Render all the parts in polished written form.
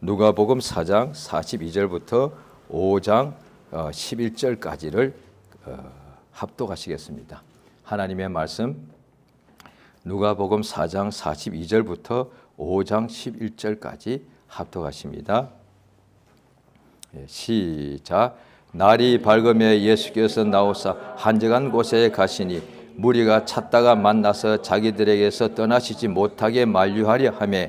누가복음 4장 42절부터 5장 11절까지를 합독하시겠습니다. 하나님의 말씀 누가복음 4장 42절부터 5장 11절까지 합독하십니다. 시작. 날이 밝음에 예수께서 나오사 한적한 곳에 가시니 무리가 찾다가 만나서 자기들에게서 떠나시지 못하게 만류하려 하며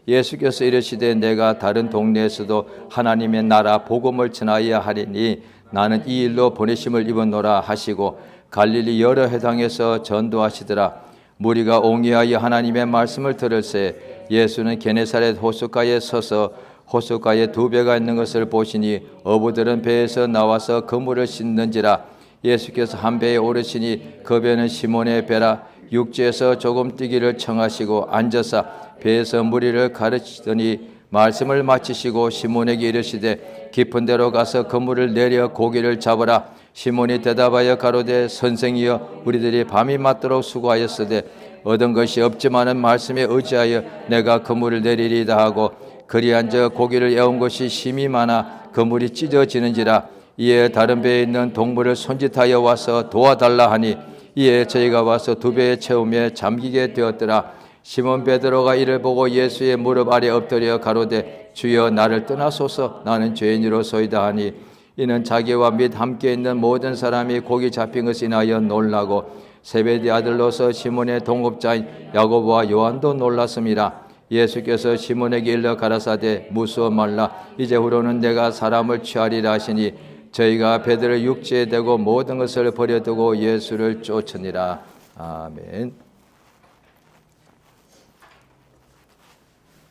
예수께서 이르시되 내가 다른 동네에서도 하나님의 나라 복음을 전하여야 하리니 나는 이 일로 보내심을 입었노라 하시고 갈릴리 여러 회당에서 전도하시더라. 무리가 옹이하여 하나님의 말씀을 들을새 예수는 게네사렛 호숫가에 서서 호숫가에 두 배가 있는 것을 보시니 어부들은 배에서 나와서 그물을 씻는지라. 예수께서 한 배에 오르시니 그 배는 시몬의 배라. 육지에서 조금 뛰기를 청하시고 앉아서 배에서 무리를 가르치더니 말씀을 마치시고 시몬에게 이르시되 깊은 데로 가서 그물을 내려 고기를 잡으라. 시몬이 대답하여 가로되 선생이여 우리들이 밤이 맞도록 수고하였으되 얻은 것이 없지만은 말씀에 의지하여 내가 그물을 내리리이다 하고 그리한저 고기를 에운 것이 심이 많아 그물이 찢어지는지라. 이에 다른 배에 있는 동물을 손짓하여 와서 도와달라 하니 이에 저희가 와서 두 배에 채우며 잠기게 되었더라. 시몬 베드로가 이를 보고 예수의 무릎 아래 엎드려 가로되 주여 나를 떠나소서 나는 죄인이로소이다 하니 이는 자기와 및 함께 있는 모든 사람이 고기 잡힌 것을 인하여 놀라고 세베대 아들로서 시몬의 동업자인 야고보와 요한도 놀랐음이라. 예수께서 시몬에게 일러 가라사대 무수어 말라. 이제후로는 내가 사람을 취하리라 하시니 저희가 배들을 육지에 대고 모든 것을 버려두고 예수를 쫓으니라. 아멘.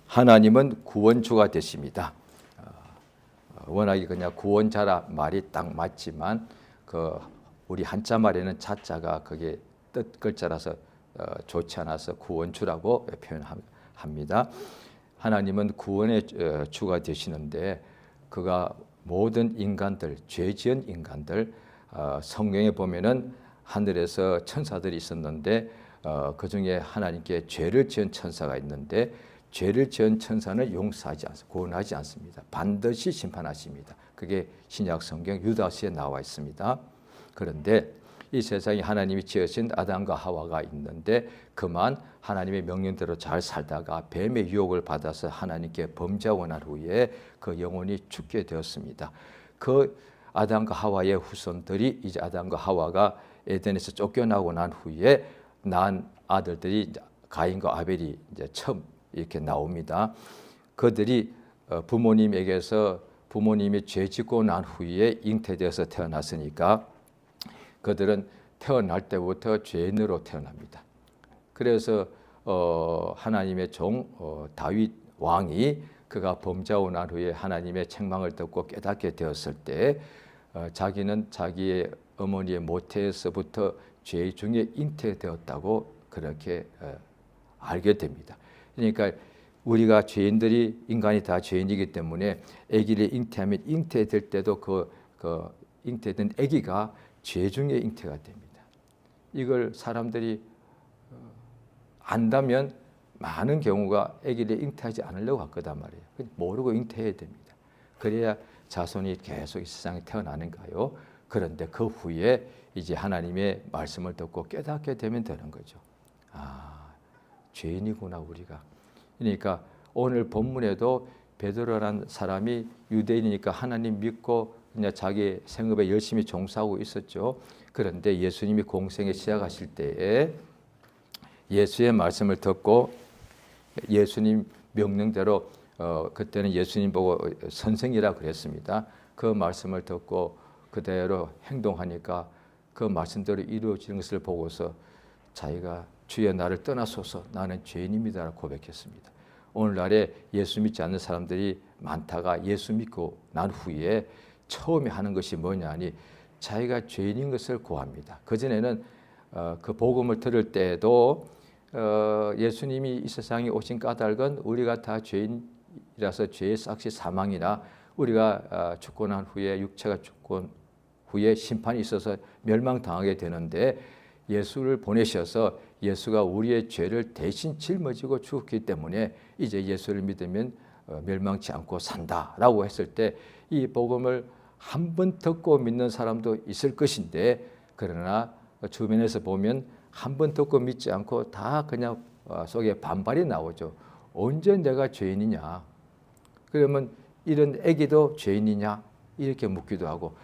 하나님은 구원주가 되십니다. 워낙에 그냥 구원자라 말이 딱 맞지만 우리 한자 말에는 자자가 그게 뜻 글자라서 좋지 않아서 구원주라고 표현합니다. 하나님은 구원의 주가 되시는데 그가 모든 인간들, 죄 지은 인간들, 성경에 보면은 하늘에서 천사들이 있었는데 그 중에 하나님께 죄를 지은 천사가 있는데 죄를 지은 천사는 용서하지 않습니다. 구원하지 않습니다. 반드시 심판하십니다. 그게 신약 성경 유다서에 나와 있습니다. 그런데 이 세상에 하나님이 지으신 아담과 하와가 있는데 그만 하나님의 명령대로 잘 살다가 뱀의 유혹을 받아서 하나님께 범죄하고 난 후에 그 영혼이 죽게 되었습니다. 그 아담과 하와의 후손들이 이제 아담과 하와가 에덴에서 쫓겨나고 난 후에 난 아들들이 가인과 아벨이 이제 처음 이렇게 나옵니다. 그들이 부모님에게서 부모님이 죄 짓고 난 후에 잉태되어서 태어났으니까 그들은 태어날 때부터 죄인으로 태어납니다. 그래서 하나님의 종 다윗 왕이 그가 범죄하고 난 후에 하나님의 책망을 듣고 깨닫게 되었을 때 자기는 자기의 어머니의 모태에서부터 죄 중에 잉태되었다고 그렇게 알게 됩니다. 그러니까 우리가 죄인들이 인간이 다 죄인이기 때문에 아기를 잉태하면 잉태될 때도 그 잉태된 아기가 죄 중에 잉태가 됩니다. 이걸 사람들이 안다면 많은 경우가 아기를 잉태하지 않으려고 할 거단 말이에요. 모르고 잉태해야 됩니다. 그래야 자손이 계속 이 세상에 태어나는가요? 그런데 그 후에 이제 하나님의 말씀을 듣고 깨닫게 되면 되는 거죠. 죄인이구나 우리가. 그러니까 오늘 본문에도 베드로라는 사람이 유대인이니까 하나님 믿고 그냥 자기 생업에 열심히 종사하고 있었죠. 그런데 예수님이 공생에 시작하실 때에 예수의 말씀을 듣고 예수님 명령대로 그때는 예수님 보고 선생이라 그랬습니다. 그 말씀을 듣고 그대로 행동하니까 그 말씀대로 이루어지는 것을 보고서 자기가 주여 나를 떠나소서 나는 죄인입니다라고 고백했습니다. 오늘날에 예수 믿지 않는 사람들이 많다가 예수 믿고 난 후에 처음에 하는 것이 뭐냐 하니 자기가 죄인인 것을 고합니다. 그전에는 그 복음을 들을 때에도 예수님이 이 세상에 오신 까닭은 우리가 다 죄인이라서 죄의 삭시 사망이나 우리가 죽고 난 후에 육체가 죽고 후에 심판이 있어서 멸망당하게 되는데 예수를 보내셔서 예수가 우리의 죄를 대신 짊어지고 죽었기 때문에 이제 예수를 믿으면 멸망치 않고 산다라고 했을 때 이 복음을 한 번 듣고 믿는 사람도 있을 것인데, 그러나 주변에서 보면 한 번 듣고 믿지 않고 다 그냥 속에 반발이 나오죠. 언제 내가 죄인이냐? 그러면 이런 애기도 죄인이냐? 이렇게 묻기도 하고,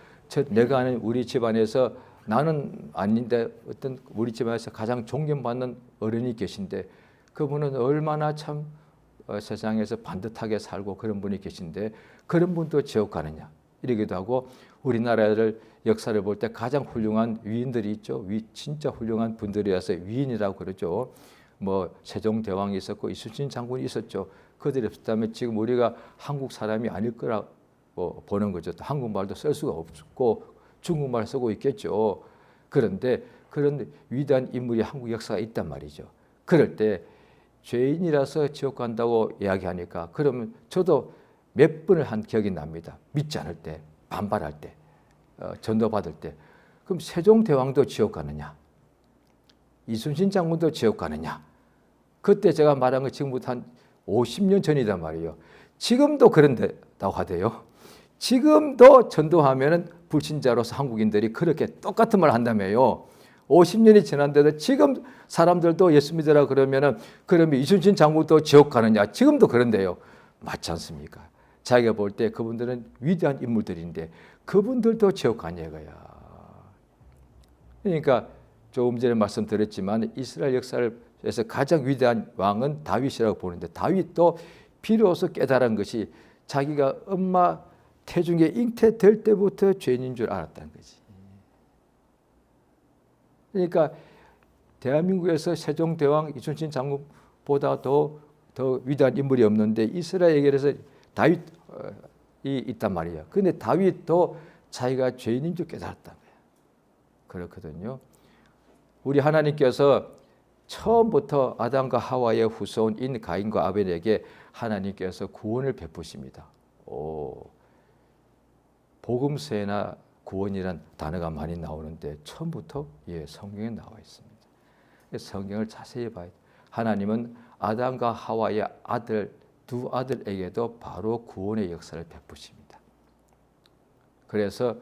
내가 아는 우리 집안에서 나는 아닌데 어떤 우리 집안에서 가장 존경받는 어른이 계신데 그분은 얼마나 참 세상에서 반듯하게 살고 그런 분이 계신데 그런 분도 지옥 가느냐? 이러기도 하고, 우리나라를 역사를 볼 때 가장 훌륭한 위인들이 있죠. 진짜 훌륭한 분들이어서 위인이라고 그러죠. 뭐 세종대왕이 있었고 이순신 장군이 있었죠. 그들이 없었다면 지금 우리가 한국 사람이 아닐 거라고 보는 거죠. 한국말도 쓸 수가 없고 중국말 쓰고 있겠죠. 그런데 그런 위대한 인물이 한국 역사가 있단 말이죠. 그럴 때 죄인이라서 지옥 간다고 이야기하니까, 그러면 저도 몇 번을 한 기억이 납니다. 믿지 않을 때, 반발할 때, 전도받을 때. 그럼 세종대왕도 지옥 가느냐? 이순신 장군도 지옥 가느냐? 그때 제가 말한 거 지금부터 한 50년 전이단 말이에요. 지금도 그런다고 하대요. 지금도 전도하면은 불신자로서 한국인들이 그렇게 똑같은 말 한다며요. 50년이 지났는데도 지금 사람들도 예수 믿으라 그러면 이순신 장군도 지옥 가느냐? 지금도 그런데요. 맞지 않습니까? 자기가 볼 때 그분들은 위대한 인물들인데 그분들도 지옥 가냐 이거야. 그러니까 조금 전에 말씀드렸지만 이스라엘 역사에서 가장 위대한 왕은 다윗이라고 보는데, 다윗도 비로소 깨달은 것이 자기가 엄마 태중에 잉태될 때부터 죄인인 줄 알았다는 거지. 그러니까 대한민국에서 세종대왕 이순신 장군보다 더 위대한 인물이 없는데 이스라엘에게서 다윗이 있단 말이에요. 그런데 다윗도 자기가 죄인인 줄 깨달았다는 거예요. 그렇거든요. 우리 하나님께서 처음부터 아담과 하와의 후손인 가인과 아벨에게 하나님께서 구원을 베푸십니다. 복음서에나 구원이란 단어가 많이 나오는데 처음부터 성경에 나와 있습니다. 성경을 자세히 봐야 돼요. 하나님은 아담과 하와의 두 아들에게도 바로 구원의 역사를 베푸십니다. 그래서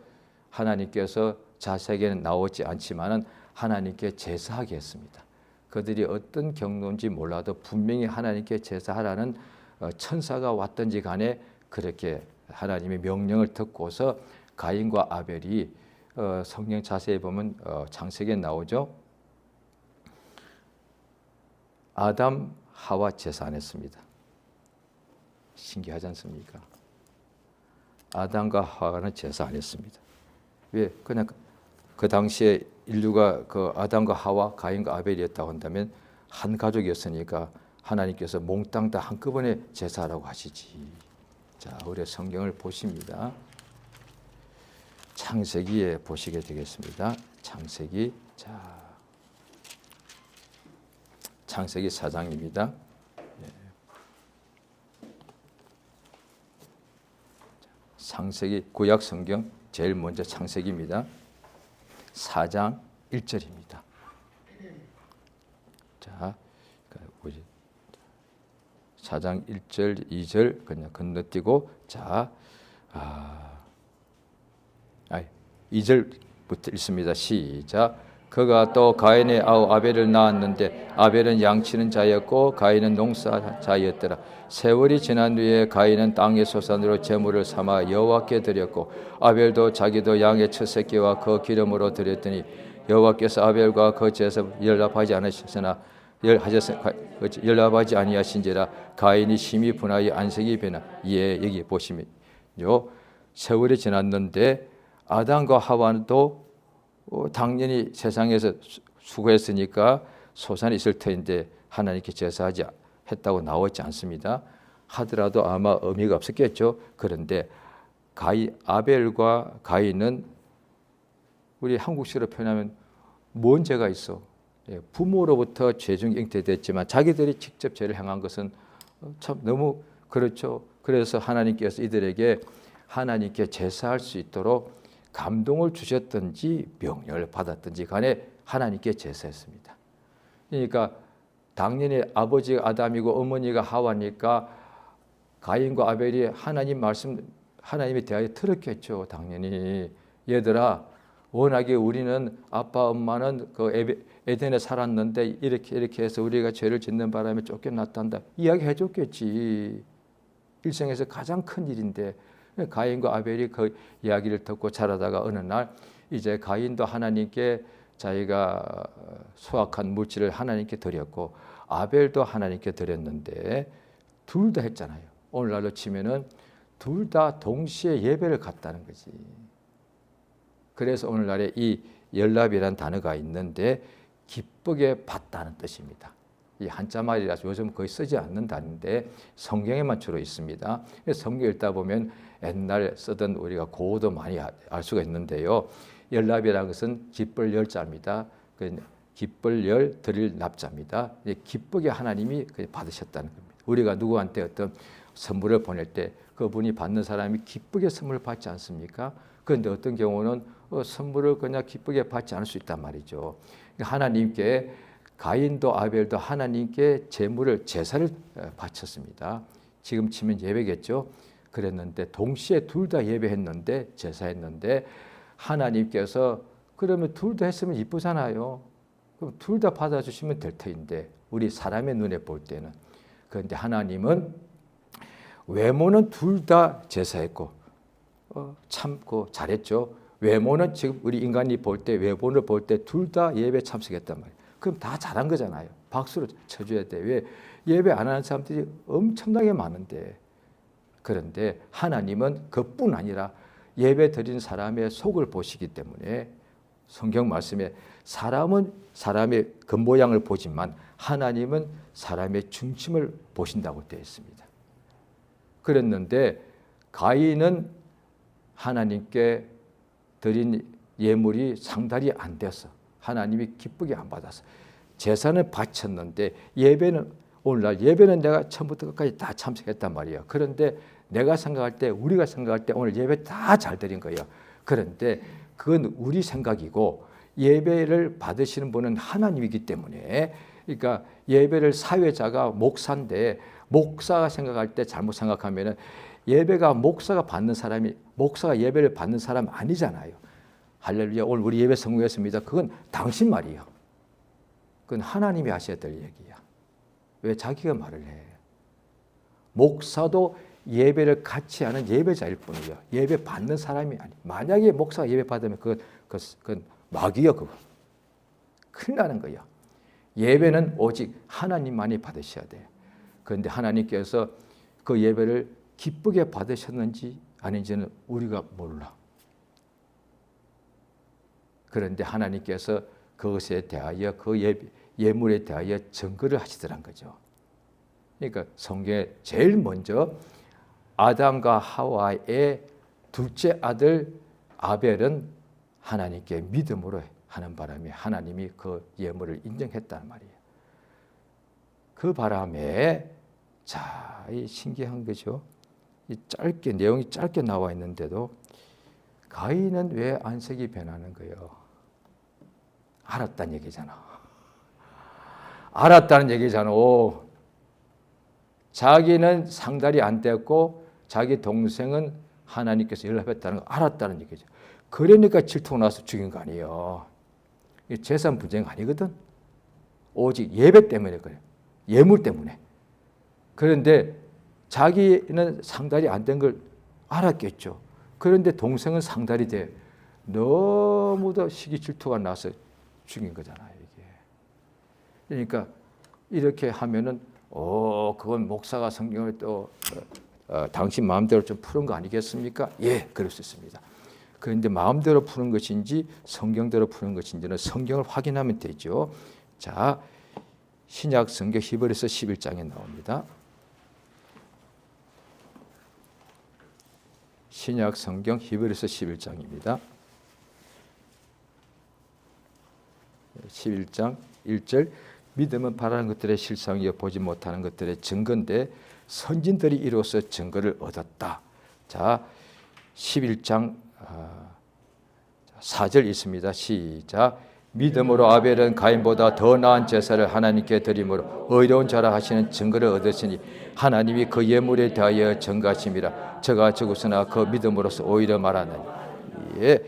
하나님께서 자세하게는 나오지 않지만은 하나님께 제사하게 했습니다. 그들이 어떤 경로인지 몰라도 분명히 하나님께 제사하라는 천사가 왔든지 간에 그렇게 하나님의 명령을 듣고서 가인과 아벨이 성경 자세히 보면 창세기에 나오죠. 아담 하와 제사 안 했습니다. 신기하지 않습니까? 아담과 하와는 제사 안 했습니다. 왜? 그냥 그 당시에 인류가 그 아담과 하와, 가인과 아벨이었다고 한다면 한 가족이었으니까 하나님께서 몽땅 다 한꺼번에 제사하라고 하시지. 자, 우리 성경을 보십니다. 창세기에 보시게 되겠습니다. 창세기, 창세기 4장입니다. 창세기 구약 성경 제일 먼저 창세기입니다. 4장 1절입니다. 자, 4장 1절, 2절 그냥 건너뛰고 2절부터 읽습니다. 시작. 그가 또 가인의 아우 아벨을 낳았는데 아벨은 양치는 자였고 가인은 농사자였더라. 세월이 지난 뒤에 가인은 땅의 소산으로 제물을 삼아 여호와께 드렸고 아벨도 자기도 양의 첫 새끼와 그 기름으로 드렸더니 여호와께서 아벨과 그 제사 연락하지 않으셨으나 연락하지 아니하신지라 가인이 심히 분하여 안색이 변하. 여기 보시면요, 세월이 지났는데 아담과 하와도 당연히 세상에서 수고했으니까 소산이 있을 터인데 하나님께 제사하지 했다고 나오지 않습니다. 하더라도 아마 의미가 없었겠죠. 그런데 아벨과 가인은 우리 한국식으로 표현하면 뭔 죄가 있어? 부모로부터 죄 중에 잉태됐지만 자기들이 직접 죄를 행한 것은 참 너무 그렇죠. 그래서 하나님께서 이들에게 하나님께 제사할 수 있도록 감동을 주셨든지 명령을 받았든지 간에 하나님께 제사했습니다. 그러니까 당연히 아버지가 아담이고 어머니가 하와니까 가인과 아벨이 하나님에 대하여 들었겠죠. 당연히 얘들아, 워낙에 우리는 아빠 엄마는 그 에덴에 살았는데 이렇게 해서 우리가 죄를 짓는 바람에 쫓겨났단다 이야기해 줬겠지. 일생에서 가장 큰 일인데 가인과 아벨이 그 이야기를 듣고 자라다가 어느 날 이제 가인도 하나님께 자기가 수확한 물질을 하나님께 드렸고 아벨도 하나님께 드렸는데 둘 다 했잖아요. 오늘날로 치면은 둘 다 동시에 예배를 갔다는 거지. 그래서 오늘날에 이 연락이라는 단어가 있는데 기쁘게 받다는 뜻입니다. 이 한자말이라서 요즘 거의 쓰지 않는 단어인데 성경에만 주로 있습니다. 성경 읽다 보면 옛날 쓰던 우리가 고어도 많이 알 수가 있는데요. 연락이라는 것은 기쁠 열자입니다. 기쁠 열 드릴 납자입니다. 기쁘게 하나님이 받으셨다는 겁니다. 우리가 누구한테 어떤 선물을 보낼 때 그분이 받는 사람이 기쁘게 선물을 받지 않습니까? 그런데 어떤 경우는 선물을 그냥 기쁘게 받지 않을 수 있단 말이죠. 하나님께 가인도 아벨도 하나님께 제사를 바쳤습니다. 지금 치면 예배겠죠. 그랬는데 동시에 둘 다 예배했는데 제사했는데 하나님께서 그러면 둘 다 했으면 이쁘잖아요. 그럼 둘 다 받아주시면 될 터인데 우리 사람의 눈에 볼 때는. 그런데 하나님은 외모는 둘 다 제사했고 참고 잘했죠. 외모는 지금 우리 인간이 볼 때 외모를 볼 때 둘 다 예배 참석했단 말이에요. 그럼 다 잘한 거잖아요. 박수로 쳐줘야 돼. 왜? 예배 안 하는 사람들이 엄청나게 많은데. 그런데 하나님은 그뿐 아니라 예배 드리는 사람의 속을 보시기 때문에 성경 말씀에 사람은 사람의 겉모양을 보지만 하나님은 사람의 중심을 보신다고 되어 있습니다. 그랬는데 가인은 하나님께 드린 예물이 상달이 안 돼서 하나님이 기쁘게 안 받아서 제사는 바쳤는데 예배는 오늘날 예배는 내가 처음부터 끝까지 다 참석했단 말이에요. 그런데 내가 생각할 때 우리가 생각할 때 오늘 예배 다 잘 드린 거예요. 그런데 그건 우리 생각이고 예배를 받으시는 분은 하나님이기 때문에 그러니까 예배를 사회자가 목사인데 목사가 생각할 때 잘못 생각하면은 예배가 목사가 예배를 받는 사람 아니잖아요. 할렐루야. 오늘 우리 예배 성공했습니다. 그건 당신 말이에요. 그건 하나님이 하셔야 될 얘기야. 왜 자기가 말을 해? 목사도 예배를 같이 하는 예배자일 뿐이에요. 예배 받는 사람이 아니. 만약에 목사가 예배 받으면 그건 마귀요, 그거. 큰일 나는 거예요. 예배는 오직 하나님만이 받으셔야 돼요. 그런데 하나님께서 그 예배를 기쁘게 받으셨는지 아닌지는 우리가 몰라. 그런데 하나님께서 그것에 대하여 그 예물에 대하여 증거를 하시더란 거죠. 그러니까 성경에 제일 먼저 아담과 하와의 둘째 아들 아벨은 하나님께 믿음으로 하는 바람에 하나님이 그 예물을 인정했단 말이에요. 그 바람에 자, 이 신기한 거죠. 이 내용이 짧게 나와 있는데도 가인은 왜 안색이 변하는 거예요? 알았다는 얘기잖아. 알았다는 얘기잖아. 자기는 상달이 안 됐고 자기 동생은 하나님께서 연락했다는 거 알았다는 얘기죠. 그러니까 질투가 나서 죽인 거 아니에요. 재산 분쟁 아니거든. 오직 예배 때문에 그래요. 예물 때문에. 그런데 자기는 상달이 안 된 걸 알았겠죠. 그런데 동생은 상달이 돼. 너무도 시기 질투가 나서 죽인 거잖아요, 이게. 그러니까 이렇게 하면은 그건 목사가 성경을 또 당신 마음대로 좀 푸는 거 아니겠습니까? 예, 그럴 수 있습니다. 그런데 마음대로 푸는 것인지 성경대로 푸는 것인지는 성경을 확인하면 되죠. 자, 신약 성경 히브리서 11장에 나옵니다. 신약 성경 히브리서 11장입니다. 11장 1절 믿음은 바라는 것들의 실상이요 보지 못하는 것들의 증거인데 선진들이 이로써 증거를 얻었다. 자, 11장 4절 있습니다. 시작. 믿음으로 아벨은 가인보다 더 나은 제사를 하나님께 드림으로 의로운 자라 하시는 증거를 얻으시니 하나님이 그 예물에 대하여 증거하심이라. 저가 죽었으나 그 믿음으로서 오히려 말하느니. 예,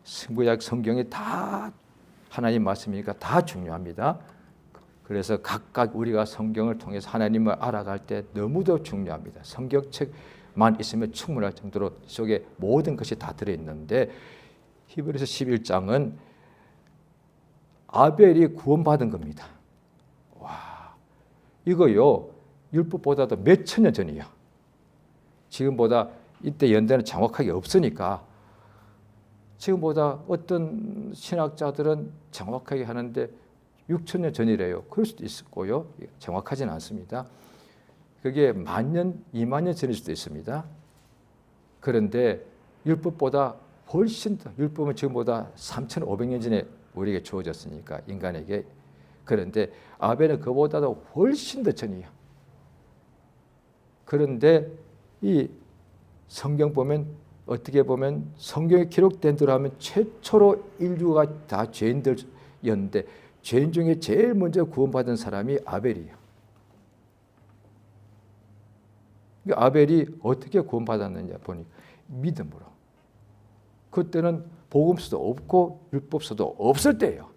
신구약 성경이 다 하나님 말씀이니까 다 중요합니다. 그래서 각각 우리가 성경을 통해서 하나님을 알아갈 때 너무도 중요합니다. 성경책만 있으면 충분할 정도로 속에 모든 것이 다 들어있는데 히브리서 11장은 아벨이 구원받은 겁니다. 와, 이거요 율법보다도 몇 천 년 전이에요. 지금보다 이때 연대는 정확하게 없으니까 지금보다 어떤 신학자들은 정확하게 하는데 6천 년 전이래요. 그럴 수도 있고요. 정확하지는 않습니다. 그게 10,000년, 20,000년 전일 수도 있습니다. 그런데 율법보다 훨씬 더, 율법은 지금보다 3,500년 전에 우리에게 주어졌으니까 인간에게. 그런데 아벨은 그보다도 훨씬 더 전이에요. 그런데 이 성경 보면 어떻게 보면 성경에 기록된 대로 하면 최초로 인류가 다 죄인들이었는데 죄인 중에 제일 먼저 구원받은 사람이 아벨이에요. 아벨이 어떻게 구원받았느냐 보니까 믿음으로. 그때는 복음서도 없고 율법서도 없을 때예요.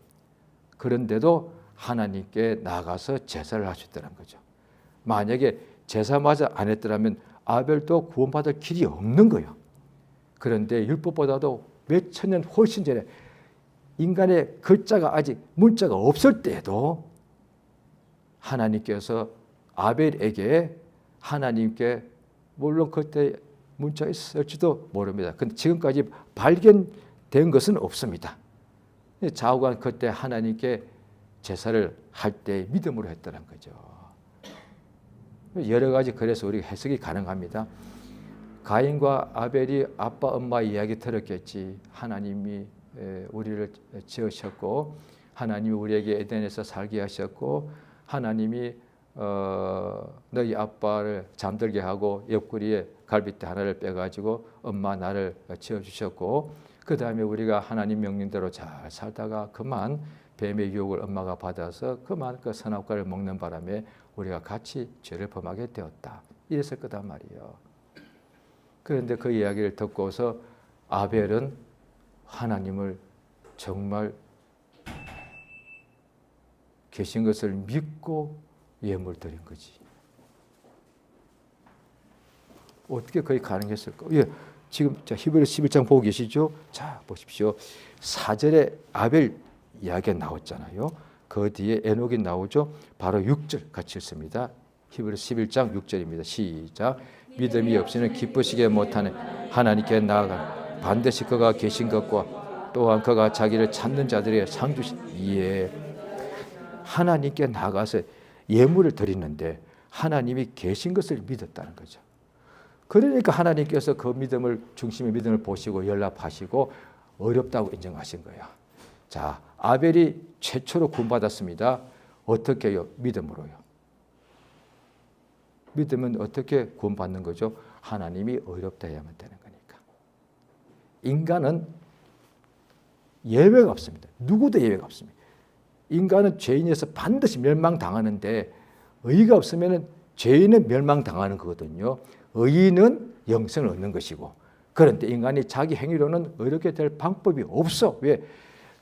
그런데도 하나님께 나가서 제사를 하셨다는 거죠. 만약에 제사마저 안 했더라면 아벨도 구원받을 길이 없는 거예요. 그런데 율법보다도 몇 천 년 훨씬 전에 인간의 글자가 아직 문자가 없을 때에도 하나님께서 아벨에게 하나님께 물론 그때 문자가 있을지도 모릅니다. 근데 지금까지 발견된 것은 없습니다. 좌우간 그때 하나님께 제사를 할 때 믿음으로 했다는 거죠. 여러 가지 그래서 우리가 해석이 가능합니다. 가인과 아벨이 아빠 엄마 이야기 들었겠지. 하나님이 우리를 지으셨고 하나님이 우리에게 에덴에서 살게 하셨고 하나님이 너희 아빠를 잠들게 하고 옆구리에 갈빗대 하나를 빼가지고 엄마 나를 지어주셨고 그 다음에 우리가 하나님 명령대로 잘 살다가 그만 뱀의 유혹을 엄마가 받아서 그만 그 선악과를 먹는 바람에 우리가 같이 죄를 범하게 되었다. 이랬을 거단 말이에요. 그런데 그 이야기를 듣고서 아벨은 하나님을 정말 계신 것을 믿고 예물 드린 거지. 어떻게 그게 가능했을까? 예, 지금 히브리서 11장 보고 계시죠? 자, 보십시오. 4절에 아벨 이야기가 나왔잖아요. 그 뒤에 에녹이 나오죠. 바로 6절 같이 읽습니다. 히브리서 11장 6절입니다. 시작. 믿음이 없이는 기쁘시게 못하는 하나님께 나아가 반드시 그가 계신 것과 또한 그가 자기를 찾는 자들의 상 주신 이에 하나님께 나가서 예물을 드리는데 하나님이 계신 것을 믿었다는 거죠. 그러니까 하나님께서 그 믿음을 중심의 믿음을 보시고 연락하시고 어렵다고 인정하신 거예요. 자, 아벨이 최초로 구원받았습니다. 어떻게 해요? 믿음으로요. 믿으면 어떻게 구원받는 거죠? 하나님이 어렵다 해야만 되는 거니까. 인간은 예외가 없습니다. 누구도 예외가 없습니다. 인간은 죄인에서 반드시 멸망당하는데 의가 없으면 죄인은 멸망당하는 거거든요. 의인은 영생을 얻는 것이고 그런데 인간이 자기 행위로는 어렵게 될 방법이 없어. 왜?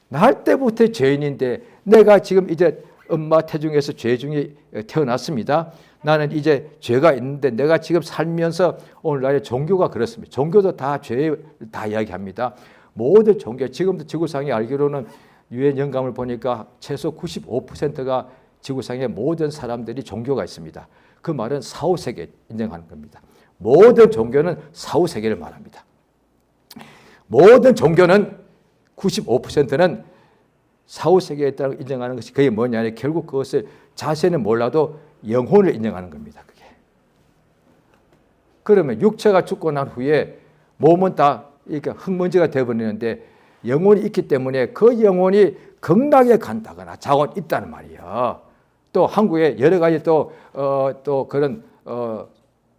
날 때부터 죄인인데 내가 지금 이제 엄마 태중에서 죄 중에 태어났습니다. 나는 이제 죄가 있는데 내가 지금 살면서 오늘날의 종교가 그렇습니다. 종교도 다 죄 다 이야기합니다. 모든 종교 지금도 지구상에 알기로는 유엔 영감을 보니까 최소 95%가 지구상의 모든 사람들이 종교가 있습니다. 그 말은 사후세계 인정하는 겁니다. 모든 종교는 사후세계를 말합니다. 모든 종교는 95%는 사후세계에 따라 인정하는 것이 그게 뭐냐면 결국 그것을 자세는 몰라도 영혼을 인정하는 겁니다. 그게. 그러면 육체가 죽고 난 후에 몸은 다 이렇게 흙먼지가 되어버리는데 영혼이 있기 때문에 그 영혼이 극락에 간다거나 자원 있다는 말이에요. 또 한국에 여러 가지 또 그런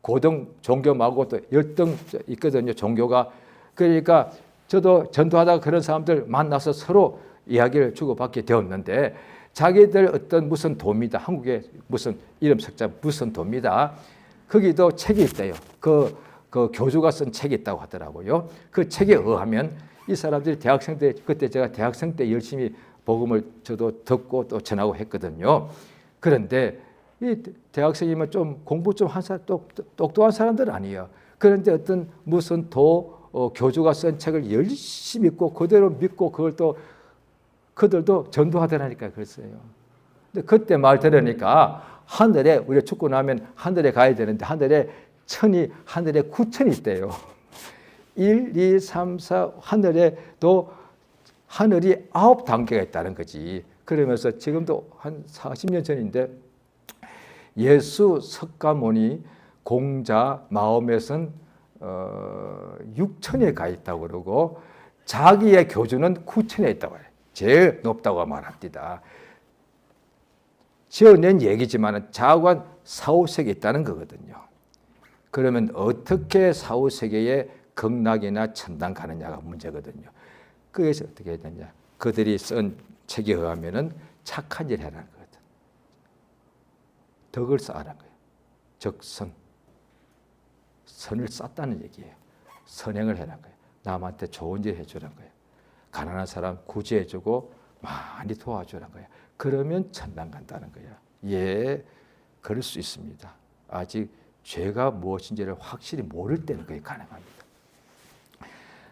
고등 종교 말고 또 열등 있거든요. 종교가. 그러니까 저도 전도하다가 그런 사람들 만나서 서로 이야기를 주고받게 되었는데 자기들 어떤 무슨 도입니다. 한국의 무슨 이름 석자 무슨 도입니다. 거기도 책이 있대요. 그 교주가 쓴 책이 있다고 하더라고요. 그 책에 의하면 이 사람들이 대학생 때, 그때 제가 대학생 때 열심히 복음을 저도 듣고 또 전하고 했거든요. 그런데 이 대학생이면 좀 공부 좀 한 사람, 똑똑한 사람들 아니에요. 그런데 어떤 무슨 교주가 쓴 책을 열심히 읽고 그대로 믿고 그걸 또 그들도 전도하더라니까 그랬어요. 근데 그때 말 들으니까 하늘에 우리가 죽고 나면 하늘에 가야 되는데 하늘에 천이 하늘에 9천이 있대요. 1, 2, 3, 4 하늘에도 하늘이 9단계가 있다는 거지. 그러면서 지금도 한 40년 전인데 예수 석가모니 공자 마음에선 6천에 가 있다고 그러고 자기의 교주는 9천에 있다고 해요. 제일 높다고 말합니다. 지어낸 얘기지만 자관 4, 5세계 있다는 거거든요. 그러면 어떻게 4, 5세계에 극락이나 천당 가느냐가 문제거든요. 그래서 어떻게 해야 되냐. 그들이 쓴 책에 의하면 착한 일 해라는 거거든. 덕을 쌓으라는 거예요. 적선. 선을 쌓다는 얘기예요. 선행을 해라는 거예요. 남한테 좋은 일 해주라는 거예요. 가난한 사람 구제해주고 많이 도와주라는 거예요. 그러면 천당 간다는 거야. 예, 그럴 수 있습니다. 아직 죄가 무엇인지를 확실히 모를 때는 그게 가능합니다.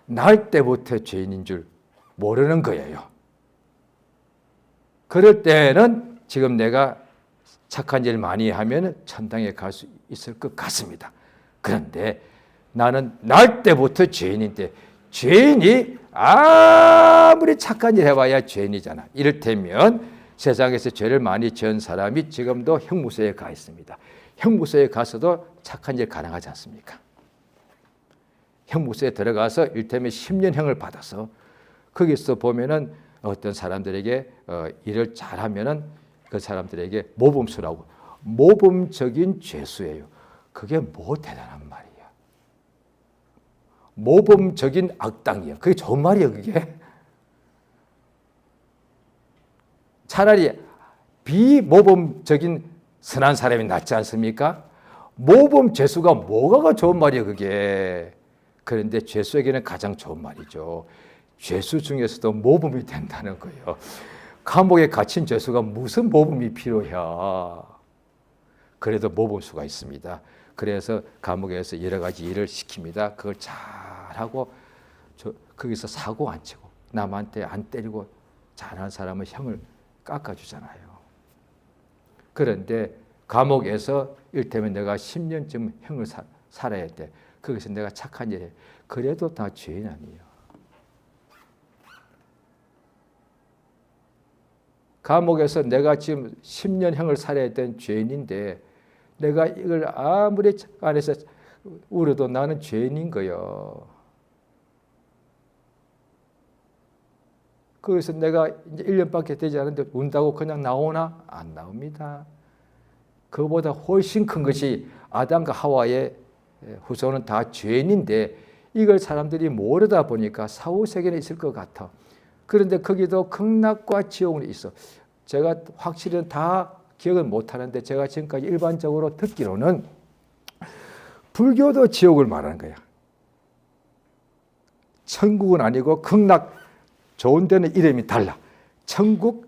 날 때부터 죄인인 줄 모르는 거예요. 그럴 때는 지금 내가 착한 일 많이 하면 천당에 갈 수 있을 것 같습니다. 그런데 나는 날 때부터 죄인인데 죄인이 아무리 착한 일 해봐야 죄인이잖아. 이를테면 세상에서 죄를 많이 지은 사람이 지금도 형무소에 가 있습니다. 형무소에 가서도 착한 일 가능하지 않습니까? 형무소에 들어가서 이를테면 10년형을 받아서 거기서 보면은 어떤 사람들에게 일을 잘하면은 그 사람들에게 모범수라고 모범적인 죄수예요. 그게 뭐 대단한 말이야. 모범적인 악당이야. 그게 좋은 말이야, 그게. 차라리 비모범적인 선한 사람이 낫지 않습니까? 모범 죄수가 뭐가 좋은 말이야, 그게. 그런데 죄수에게는 가장 좋은 말이죠. 죄수 중에서도 모범이 된다는 거예요. 감옥에 갇힌 죄수가 무슨 모범이 필요해? 그래도 모범수가 있습니다. 그래서 감옥에서 여러 가지 일을 시킵니다. 그걸 잘하고 거기서 사고 안 치고 남한테 안 때리고 잘하는 사람은 형을 깎아주잖아요. 그런데 감옥에서 이를테면 내가 10년쯤 형을 살아야 돼. 거기서 내가 착한 일 해. 그래도 다 죄인 아니에요. 감옥에서 내가 지금 10년 형을 살아야 된 죄인인데 내가 이걸 아무리 안에서 울어도 나는 죄인인 거예요. 그래서 내가 이제 1년밖에 되지 않았는데 운다고 그냥 나오나? 안 나옵니다. 그보다 훨씬 큰 것이 아담과 하와의 후손은 다 죄인인데 이걸 사람들이 모르다 보니까 사후세계는 있을 것 같아. 그런데 거기도 극락과 지옥은 있어. 제가 확실히 다 기억은 못하는데 제가 지금까지 일반적으로 듣기로는 불교도 지옥을 말하는 거야. 천국은 아니고 극락, 좋은 데는 이름이 달라. 천국,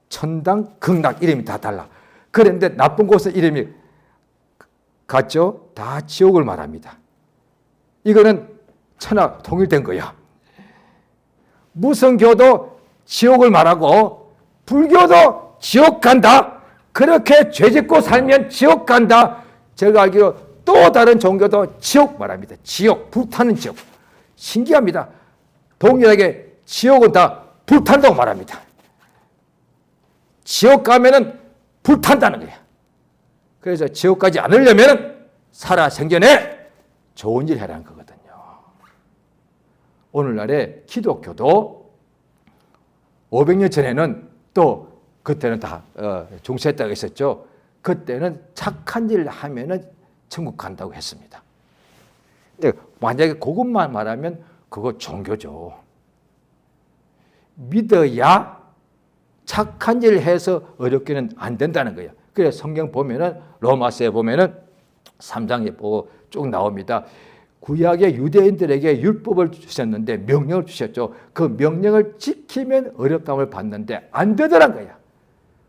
천당, 극락 이름이 다 달라. 그런데 나쁜 곳은 이름이 같죠? 다 지옥을 말합니다. 이거는 천하 통일된 거야. 무성교도 지옥을 말하고 불교도 지옥 간다. 그렇게 죄 짓고 살면 지옥 간다. 제가 알기로 또 다른 종교도 지옥 말합니다. 지옥, 불타는 지옥. 신기합니다. 동일하게 지옥은 다 불탄다고 말합니다. 지옥 가면은 불탄다는 거야. 그래서 지옥 가지 않으려면 살아 생전에 좋은 일 해라는 거거든요. 오늘날의 기독교도 500년 전에는 또 그때는 다 중세때가 있었죠. 그때는 착한 일 하면은 천국 간다고 했습니다. 근데 만약에 그것만 말하면 그거 종교죠. 믿어야 착한 일을 해서 어렵게는 안 된다는 거예요. 그래서 성경 보면은 로마서에 보면은 3장에 보고 쭉 나옵니다. 구약의 유대인들에게 율법을 주셨는데 명령을 주셨죠. 그 명령을 지키면 어렵다함을 받는데 안 되더란 거야.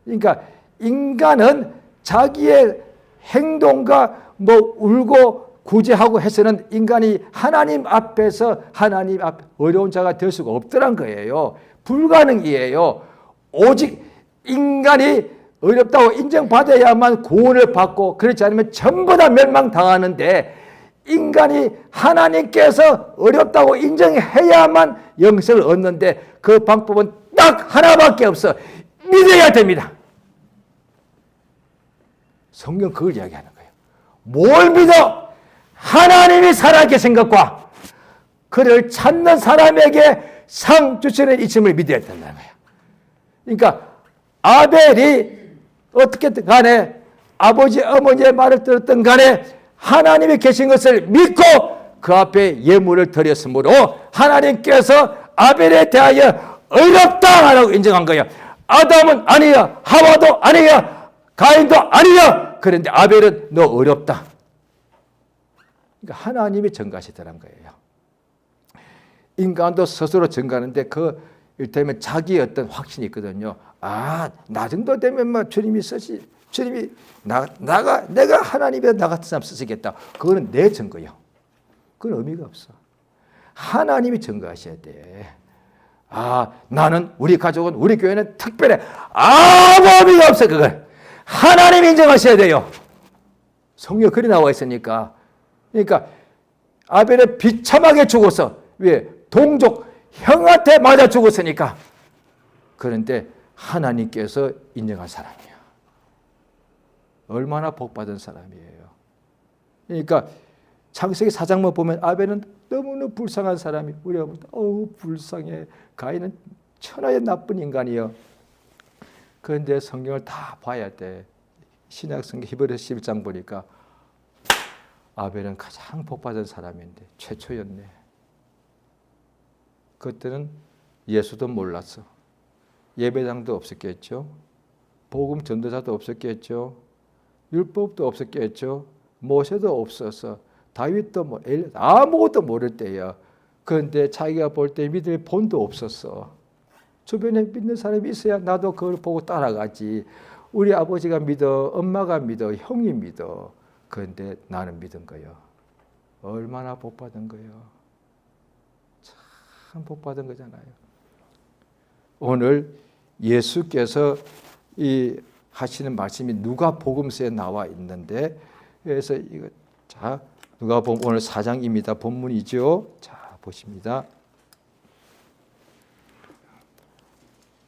그러니까 인간은 자기의 행동과 뭐 울고 구제하고 해서는 인간이 하나님 앞에서 하나님 앞 어려운 자가 될 수가 없더란 거예요. 불가능이에요. 오직 인간이 어렵다고 인정받아야만 구원을 받고 그렇지 않으면 전부 다 멸망당하는데 인간이 하나님께서 어렵다고 인정해야만 영생을 얻는데 그 방법은 딱 하나밖에 없어. 믿어야 됩니다. 성경 그걸 이야기하는 거예요. 뭘 믿어? 하나님이 살아계신 것과 그를 찾는 사람에게 상 주시는 이침을 믿어야 된다는 거예요. 그러니까 아벨이 어떻게든 간에 아버지 어머니의 말을 들었던 간에 하나님이 계신 것을 믿고 그 앞에 예물을 드렸으므로 하나님께서 아벨에 대하여 어렵다라고 인정한 거예요. 아담은 아니야, 하와도 아니야, 가인도 아니야. 그런데 아벨은 너 어렵다. 그러니까 하나님이 전가하시더란 거예요. 인간도 스스로 전가하는데 그 이를테면 자기의 어떤 확신이 있거든요. 아, 나 정도 되면 뭐 주님이 쓰시, 주님이 내가 하나님의 나 같은 사람 쓰시겠다. 그거는 내 증거요. 그건 의미가 없어. 하나님이 증거하셔야 돼. 아, 나는 우리 가족은 우리 교회는 특별해. 아무 의미가 없어. 그걸 하나님이 인정하셔야 돼요. 성경 글이 나와 있으니까. 그러니까 아벨은 비참하게 죽었어. 왜? 동족 형한테 맞아 죽었으니까. 그런데 하나님께서 인정한 사람이야. 얼마나 복받은 사람이에요. 그러니까 창세기 4장만 보면 아벨은 너무나 불쌍한 사람이 우리가 보다 불쌍해. 가인은 천하의 나쁜 인간이요. 그런데 성경을 다 봐야 돼. 신약 성경 히브리서 11장 보니까 아벨은 가장 복받은 사람인데 최초였네. 그때는 예수도 몰랐어. 예배당도 없었겠죠. 복음 전도자도 없었겠죠. 율법도 없었겠죠. 모세도 없었어. 다윗도 뭐 아무것도 모를 때야. 그런데 자기가 볼 때 믿음의 본도 없었어. 주변에 믿는 사람이 있어야 나도 그걸 보고 따라가지. 우리 아버지가 믿어, 엄마가 믿어, 형이 믿어. 그런데 나는 믿은 거예요. 얼마나 복받은 거예요. 참 복받은 거잖아요. 오늘 예수께서 이 하시는 말씀이 누가복음서에 나와 있는데, 그래서 이거 자 누가복음 오늘 4장입니다. 본문이죠. 자 보십니다.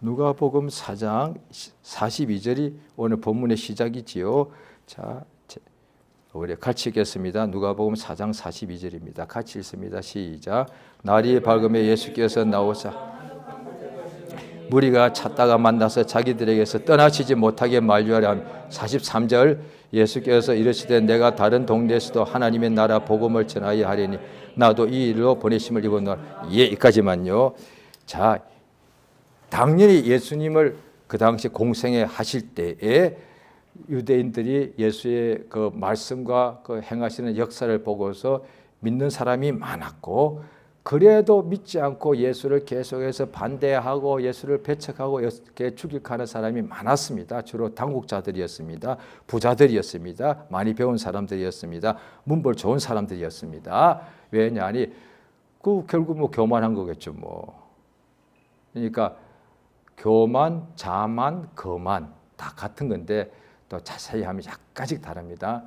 누가복음 4장 42절이 오늘 본문의 시작이지요. 자, 우리 같이 읽겠습니다. 누가복음 4장 42절입니다. 같이 읽습니다. 시작. 날이 밝음에 예수께서 나오사 무리가 찾다가 만나서 자기들에게서 떠나시지 못하게 만류하려 함. 43절 예수께서 이르시되 내가 다른 동네에서도 하나님의 나라 복음을 전하여 하리니 나도 이 일로 보내심을 입었노라. 예, 여기까지만요. 자, 당연히 예수님을 그 당시 공생애 하실 때에 유대인들이 예수의 그 말씀과 그 행하시는 역사를 보고서 믿는 사람이 많았고, 그래도 믿지 않고 예수를 계속해서 반대하고 예수를 배척하고 추격하는 사람이 많았습니다. 주로 당국자들이었습니다. 부자들이었습니다. 많이 배운 사람들이었습니다. 문벌 좋은 사람들이었습니다. 왜냐하니 그 결국 뭐 교만한 거겠죠. 뭐 그러니까 교만, 자만, 거만 다 같은 건데 또 자세히 하면 약간씩 다릅니다.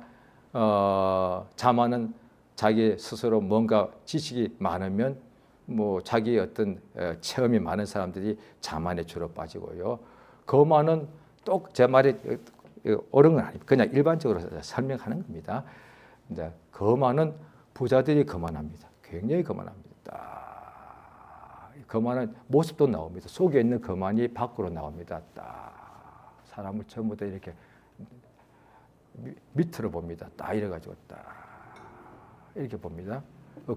자만은 자기 스스로 뭔가 지식이 많으면 뭐 자기의 어떤 체험이 많은 사람들이 자만에 주로 빠지고요. 거만은 또 제 말이 옳은 건 아닙니다. 그냥 일반적으로 설명하는 겁니다. 이제 거만은 부자들이 거만합니다. 굉장히 거만합니다. 거만한 모습도 나옵니다. 속에 있는 거만이 밖으로 나옵니다. 딱 사람을 전부 다 이렇게 밑으로 봅니다. 딱 이래가지고 딱 이렇게 봅니다.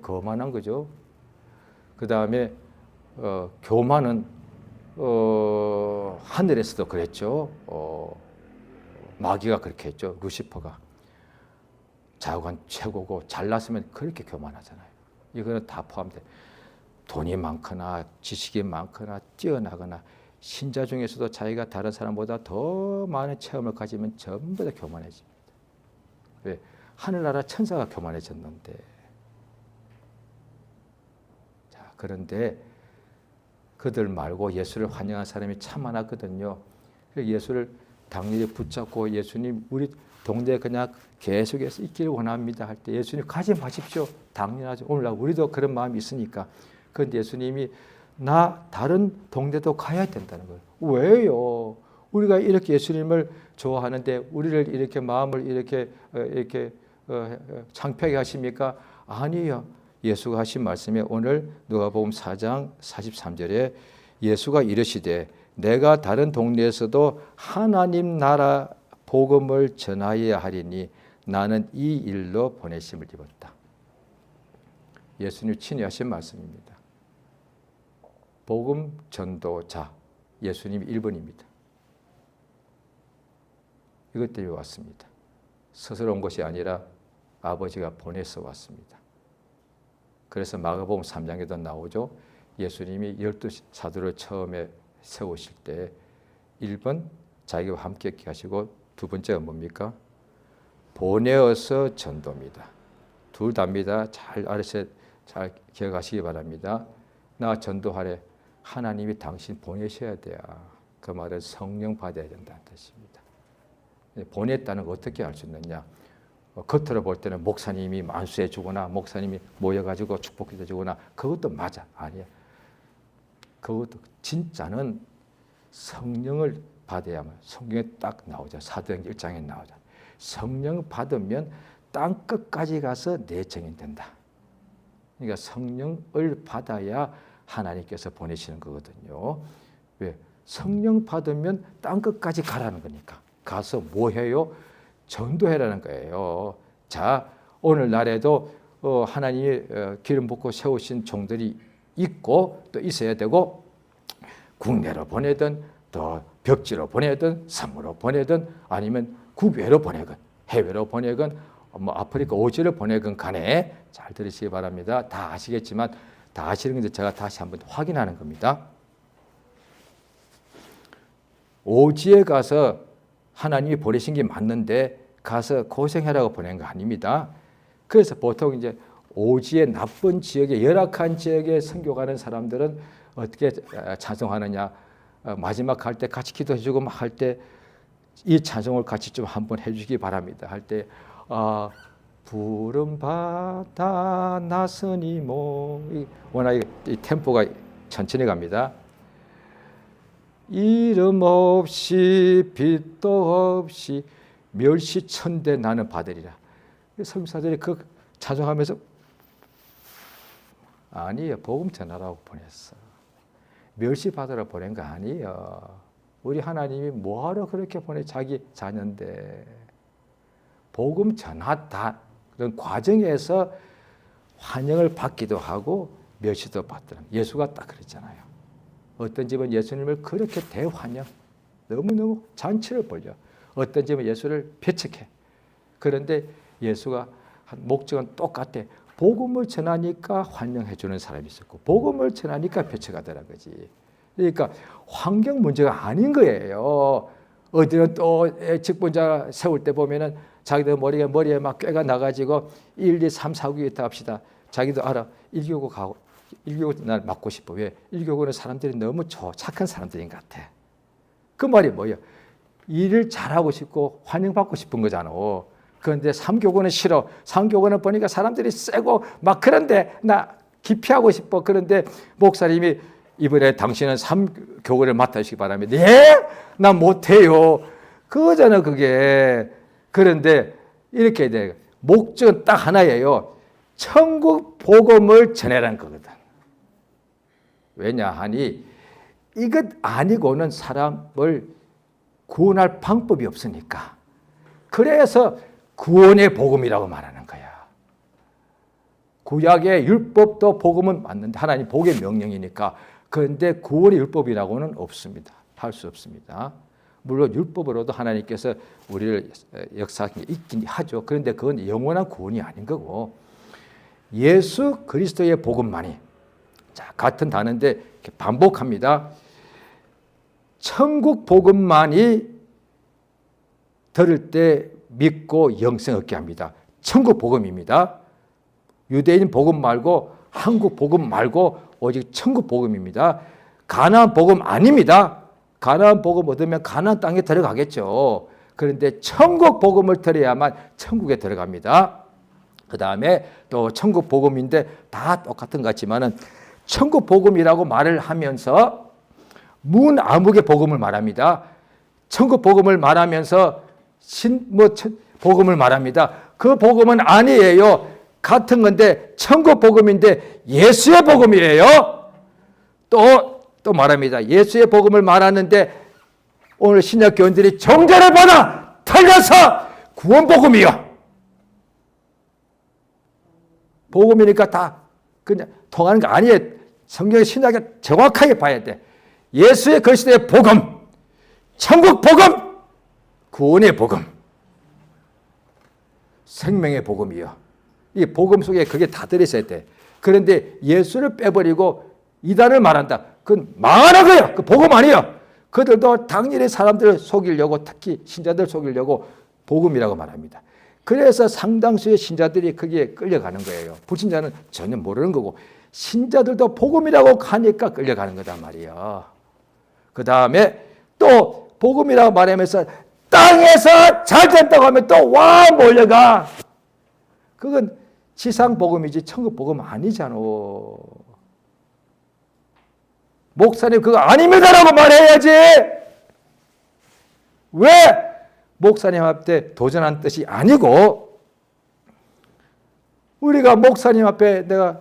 거만한 거죠. 그 다음에 교만은 하늘에서도 그랬죠. 마귀가 그렇게 했죠. 루시퍼가. 자관 최고고 잘났으면 그렇게 교만하잖아요. 이거는 다 포함돼. 돈이 많거나 지식이 많거나 뛰어나거나 신자 중에서도 자기가 다른 사람보다 더 많은 체험을 가지면 전부 다 교만해집니다. 왜? 하늘나라 천사가 교만해졌는데. 자, 그런데 그들 말고 예수를 환영한 사람이 참 많았거든요. 예수를 당연히 붙잡고 예수님 우리 동네에 그냥 계속해서 있기를 원합니다 할 때 예수님 가지 마십시오. 당연하죠. 오늘날 우리도 그런 마음이 있으니까. 그런데 예수님이 나 다른 동네도 가야 된다는 거예요. 왜요? 우리가 이렇게 예수님을 좋아하는데 우리를 이렇게 마음을 이렇게 창피하게 하십니까? 아니요. 예수가 하신 말씀에 오늘 누가복음 4장 43절에 예수가 이르시되 내가 다른 동네에서도 하나님 나라 복음을 전하여야 하리니 나는 이 일로 보내심을 입었다. 예수님 친히 하신 말씀입니다. 복음 전도자 예수님이 1번입니다. 이것 때문에 왔습니다. 스스로 온 것이 아니라 아버지가 보내서 왔습니다. 그래서 마가복음 3장에도 나오죠. 예수님이 12 사도를 처음에 세우실 때 1번 자기와 함께 있게 하시고 두 번째가 뭡니까? 보내어서 전도입니다. 둘 다입니다. 잘 알으셔 잘 기억하시기 바랍니다. 나 전도하래. 하나님이 당신 보내셔야 돼요. 그 말은 성령 받아야 된다는 뜻입니다. 보냈다는 거 어떻게 알 수 있느냐? 겉으로 볼 때는 목사님이 만수해 주거나 목사님이 모여가지고 축복해 주거나 그것도 맞아. 아니야. 그것도 진짜는 성령을 받아야만 성경에 딱 나오죠. 사도행전 1장에 나오죠. 성령 받으면 땅 끝까지 가서 내 증인 된다. 그러니까 성령을 받아야 하나님께서 보내시는 거거든요. 왜? 성령 받으면 땅 끝까지 가라는 거니까. 가서 뭐 해요? 전도해라는 거예요. 자, 오늘날에도 하나님이 기름 붓고 세우신 종들이 있고 또 있어야 되고 국내로 보내든 또 벽지로 보내든 섬으로 보내든 아니면 국외로 보내건 해외로 보내건 뭐 아프리카 오지로 보내건 간에 잘 들으시기 바랍니다. 다 아시겠지만 다 아시는 건데 제가 다시 한번 확인하는 겁니다. 오지에 가서 하나님이 보내신 게 맞는데 가서 고생해라고 보낸 거 아닙니다. 그래서 보통 이제 오지의 나쁜 지역에 열악한 지역에 선교 가는 사람들은 어떻게 찬송하느냐? 마지막 할 때 같이 기도해주고 막 할 때 이 찬송을 같이 좀 한번 해주시기 바랍니다. 할 때 푸른 바다 나선이 워낙 이 템포가 천천히 갑니다. 이름 없이 빛도 없이 멸시천대 나는 받으리라. 성사들이 그 찬송하면서 아니에요. 복음 전하라고 보냈어. 멸시 받으러 보낸 거 아니에요. 우리 하나님이 뭐하러 그렇게 보내 자기 자녀인데 복음 전하다. 그런 과정에서 환영을 받기도 하고 멸시도 받더라. 예수가 딱 그랬잖아요. 어떤 집은 예수님을 그렇게 대환영, 너무너무 잔치를 벌려. 어떤 집은 예수를 배척해. 그런데 예수가 한 목적은 똑같아. 복음을 전하니까 환영해 주는 사람이 있었고 복음을 전하니까 배척하더라는 거지. 그러니까 환경 문제가 아닌 거예요. 어디는 또 직분자 세울 때 보면은 자기들 머리에 막 꾀가 나가지고 1, 2, 3, 4, 9 있다 합시다. 자기도 알아. 1교구 가고 1교구 날 맡고 싶어. 왜? 1교구는 사람들이 너무 착한 사람들인 것 같아. 그 말이 뭐예요? 일을 잘하고 싶고 환영받고 싶은 거잖아. 그런데 3교구는 싫어. 3교구는 보니까 사람들이 세고 막 그런데 나 기피하고 싶어. 그런데 목사님이 이번에 당신은 3교구를 맡아주시기 바랍니다. 예? 나 못해요. 그거잖아 그게. 그런데 이렇게 돼. 목적은 딱 하나예요. 천국 복음을 전해라는 거거든. 왜냐하니 이것 아니고는 사람을 구원할 방법이 없으니까. 그래서 구원의 복음이라고 말하는 거야. 구약의 율법도 복음은 맞는데 하나님 복의 명령이니까 그런데 구원의 율법이라고는 없습니다. 할 수 없습니다. 물론 율법으로도 하나님께서 우리를 역사하신 게 있긴 하죠. 그런데 그건 영원한 구원이 아닌 거고 예수 그리스도의 복음만이, 자, 같은 단어인데 이렇게 반복합니다. 천국 복음만이 들을 때 믿고 영생 얻게 합니다. 천국 복음입니다. 유대인 복음 말고 한국 복음 말고 오직 천국 복음입니다. 가나안 복음 아닙니다. 가나안 복음 얻으면 가나안 땅에 들어가겠죠. 그런데 천국 복음을 들어야만 천국에 들어갑니다. 그 다음에 또 천국 복음인데 다 똑같은 것 같지만은 천국 복음이라고 말을 하면서 문아무개 복음을 말합니다. 천국 복음을 말하면서 복음을 말합니다. 그 복음은 아니에요. 같은 건데 천국 복음인데 예수의 복음이에요. 또 말합니다. 예수의 복음을 말하는데 오늘 신약 교인들이 정죄를 받아 털려서 구원 복음이요. 복음이니까 다 그냥 통하는 거 아니에요. 성경의 신약에 정확하게 봐야 돼. 예수의 그리스도의 복음, 천국 복음, 구원의 복음, 생명의 복음이요. 이 복음 속에 그게 다 들어있어야 돼. 그런데 예수를 빼버리고 이단을 말한다. 그건 망하는 거예요. 그 복음 아니에요. 그들도 당연히 사람들을 속이려고, 특히 신자들 속이려고 복음이라고 말합니다. 그래서 상당수의 신자들이 거기에 끌려가는 거예요. 불신자는 전혀 모르는 거고 신자들도 복음이라고 하니까 끌려가는 거단 말이에요. 그 다음에 또 복음이라고 말하면서 땅에서 잘 된다고 하면 또 와 몰려가. 그건 지상 복음이지 천국 복음 아니잖아. 목사님 그거 아닙니다라고 말해야지. 왜? 목사님 앞에 도전한 뜻이 아니고 우리가 목사님 앞에 내가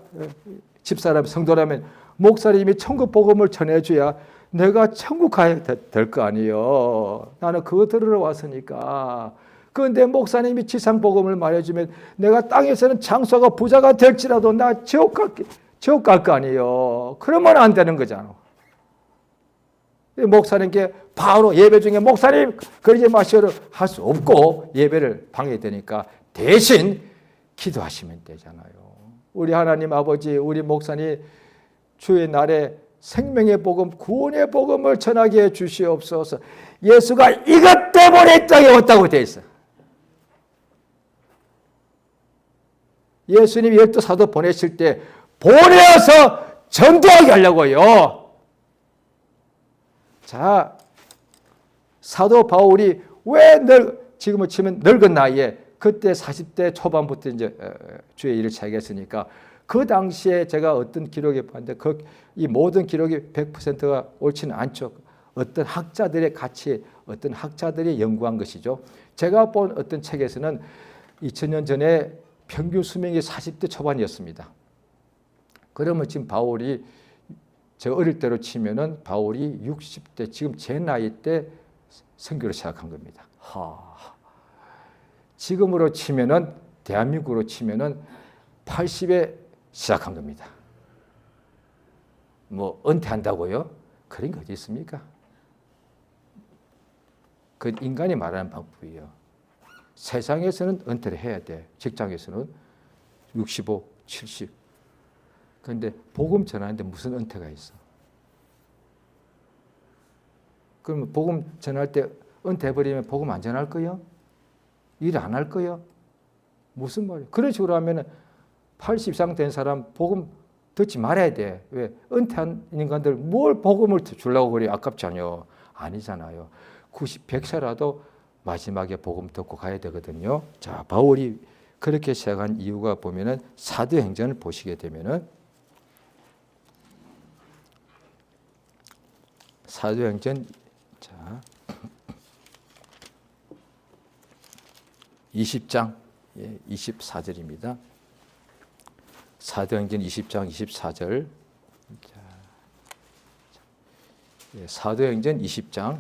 집사람 성도라면 목사님이 천국 복음을 전해줘야 내가 천국 가야 될 거 아니에요. 나는 그거 들으러 왔으니까. 그런데 목사님이 지상 복음을 말해주면 내가 땅에서는 장수가 부자가 될지라도 나 지옥 갈 거 아니에요. 그러면 안 되는 거잖아. 목사님께 바로 예배 중에 목사님 그러지 마시오를 할 수 없고 예배를 방해되니까 대신 기도하시면 되잖아요. 우리 하나님 아버지, 우리 목사님 주의 날에 생명의 복음, 구원의 복음을 전하게 해 주시옵소서. 예수가 이것 때문에 땅에 왔다고 되어 있어요. 예수님이 12사도 보내실 때 보내어서 전도하게 하려고요. 자, 사도 바울이 왜 지금은 치면 늙은 나이에 그때 40대 초반부터 이제 주의 일을 시작했으니까 그 당시에 제가 어떤 기록에 봤는데 이 모든 기록이 100%가 옳지는 않죠. 어떤 학자들의 가치, 어떤 학자들이 연구한 것이죠. 제가 본 어떤 책에서는 2000년 전에 평균 수명이 40대 초반이었습니다. 그러면 지금 바울이 저 어릴 때로 치면은 바울이 60대, 지금 제 나이 때 선교를 시작한 겁니다. 지금으로 치면은 대한민국으로 치면은 80에 시작한 겁니다. 뭐 은퇴한다고요? 그런 게 어디 있습니까? 그 인간이 말하는 방법이에요. 세상에서는 은퇴를 해야 돼. 직장에서는 65, 70. 그런데 복음 전하는데 무슨 은퇴가 있어? 그러면 복음 전할 때 은퇴해버리면 복음 안 전할 거요? 일 안 할 거요? 무슨 말이야? 그런 식으로 하면 80 이상 된 사람 복음 듣지 말아야 돼. 왜? 은퇴한 인간들 뭘 복음을 주려고 그래? 아깝잖아요. 아니잖아요. 90, 100세라도 마지막에 복음 듣고 가야 되거든요. 자, 바울이 그렇게 시작한 이유가 보면은 사도행전을 보시게 되면은 사도행전 자 20장 24절입니다. 사도행전 20장 24절. 사도행전 20장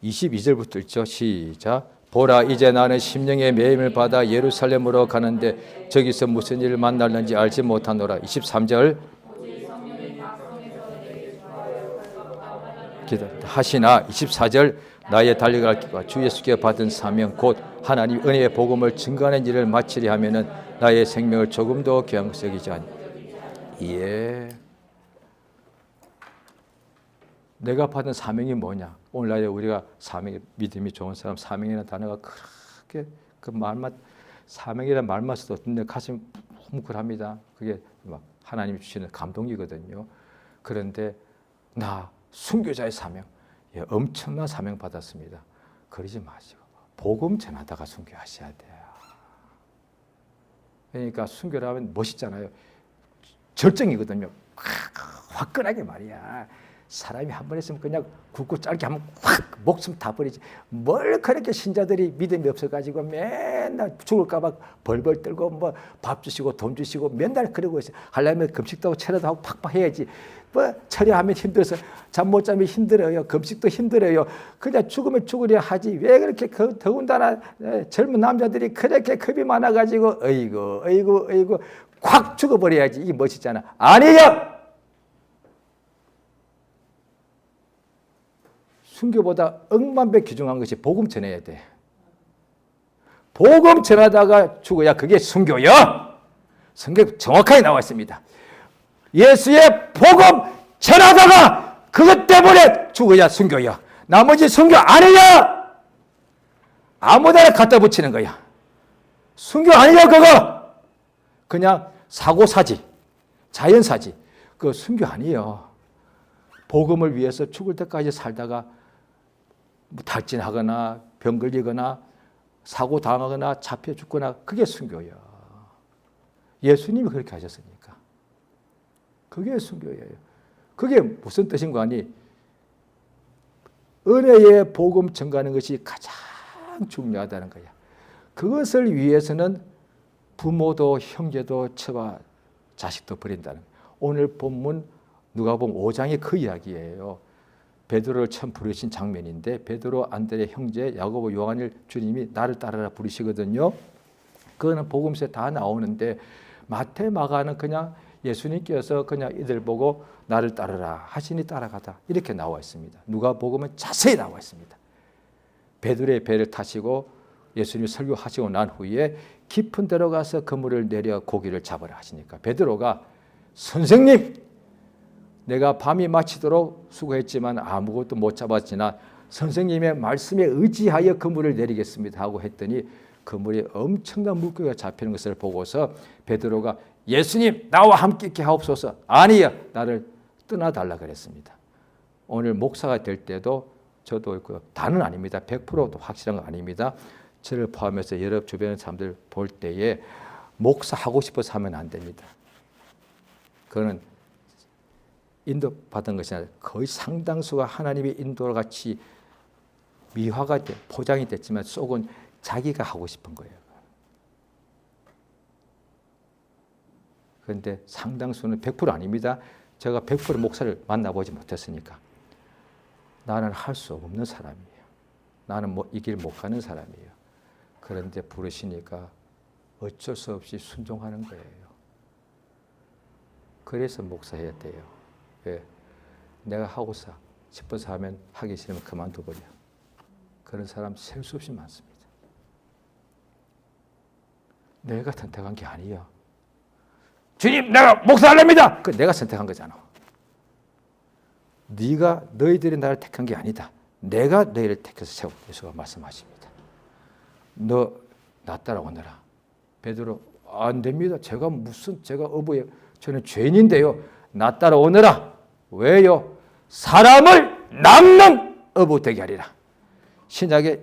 22절부터 읽죠. 시작. 보라 이제 나는 심령의 매임을 받아 예루살렘으로 가는데 저기서 무슨 일을 만날는지 알지 못하노라. 23절. 하시나 24절 나의 달려갈 길과 주 예수께 받은 사명 곧 하나님 은혜의 복음을 증거하는 일을 마치려 하면은 나의 생명을 조금도 귀한 것에 여기지 않니. 예. 내가 받은 사명이 뭐냐? 오늘날에 우리가 사명이 믿음이 좋은 사람 사명이라는 단어가 그렇게 그 말만 사명이라는 말만 써도 내 가슴이 뭉클합니다. 그게 막 하나님이 주시는 감동이거든요. 그런데 나 순교자의 사명, 예, 엄청난 사명 받았습니다. 그러지 마시고 복음 전하다가 순교하셔야 돼요. 그러니까 순교를 하면 멋있잖아요. 절정이거든요. 화끈하게 말이야. 사람이 한 번 했으면 그냥 굵고 짧게 하면 확 목숨 다 버리지. 뭘 그렇게 신자들이 믿음이 없어가지고 맨날 죽을까봐 벌벌 떨고 뭐 밥 주시고 돈 주시고 맨날 그러고 있어요. 하려면 금식도 하고 철야도 하고 팍팍 해야지. 뭐 철야하면 힘들어서 잠 못 자면 힘들어요. 금식도 힘들어요. 그냥 죽으면 죽으려 하지. 왜 그렇게 더군다나 젊은 남자들이 그렇게 겁이 많아가지고 어이구 콱 죽어버려야지. 이게 멋있잖아. 아니요. 순교보다 억만배 귀중한 것이 복음 전해야 돼. 복음 전하다가 죽어야 그게 순교야. 성경 정확하게 나와 있습니다. 예수의 복음 전하다가 그것 때문에 죽어야 순교야. 나머지 순교 아니야. 아무데나 갖다 붙이는 거야. 순교 아니야 그거. 그냥 사고사지, 자연사지. 그거 순교 아니에요. 복음을 위해서 죽을 때까지 살다가 탈진하거나 병 걸리거나 사고 당하거나 잡혀 죽거나 그게 순교예요. 예수님이 그렇게 하셨으니까. 그게 순교예요. 그게 무슨 뜻인가 하니 은혜의 복음 전가하는 것이 가장 중요하다는 거야. 그것을 위해서는 부모도 형제도 처와 자식도 버린다는 거야. 오늘 본문 누가복음 5장의 그 이야기예요. 베드로를 처음 부르신 장면인데 베드로, 안드레 형제, 야고보, 요한을 주님이 나를 따르라 부르시거든요. 그거는 복음서에 다 나오는데 마태, 마가는 그냥 예수님께서 그냥 이들 보고 나를 따르라 하시니 따라가다 이렇게 나와 있습니다. 누가복음은 자세히 나와 있습니다. 베드로의 배를 타시고 예수님이 설교하시고 난 후에 깊은 데로 가서 그물을 내려 고기를 잡으라 하시니까 베드로가 선생님 내가 밤이 마치도록 수고했지만 아무것도 못 잡았지나 선생님의 말씀에 의지하여 그물을 내리겠습니다 하고 했더니 그물에 엄청난 물고기가 잡히는 것을 보고서 베드로가 예수님 나와 함께 있게 하옵소서. 아니요 나를 떠나달라 그랬습니다. 오늘 목사가 될 때도 저도 있고요. 다는 아닙니다. 100%도 확실한 건 아닙니다. 저를 포함해서 여러 주변의 사람들 볼 때에 목사하고 싶어서 하면 안 됩니다. 그거는 인도받은 것이 아니라 거의 상당수가 하나님의 인도와 같이 미화가 포장이 됐지만 속은 자기가 하고 싶은 거예요. 그런데 상당수는 100% 아닙니다. 제가 100% 목사를 만나보지 못했으니까. 나는 할 수 없는 사람이에요. 나는 이 길 못 가는 사람이에요. 그런데 부르시니까 어쩔 수 없이 순종하는 거예요. 그래서 목사해야 돼요. 왜? 내가 하고 싶어서 하면 하기 싫으면 그만둬버려. 그런 사람 셀 수 없이 많습니다. 내가 선택한 게 아니에요. 주님 내가 목사하렵니다. 그 내가 선택한 거잖아. 너희들이 나를 택한 게 아니다. 내가 너희를 택해서 세워. 예수가 말씀하십니다. 너 나 따라오너라. 베드로 안 됩니다. 제가 어부예요. 저는 죄인인데요. 나 따라오너라. 왜요? 사람을 낚는 어부 되게 하리라. 신약에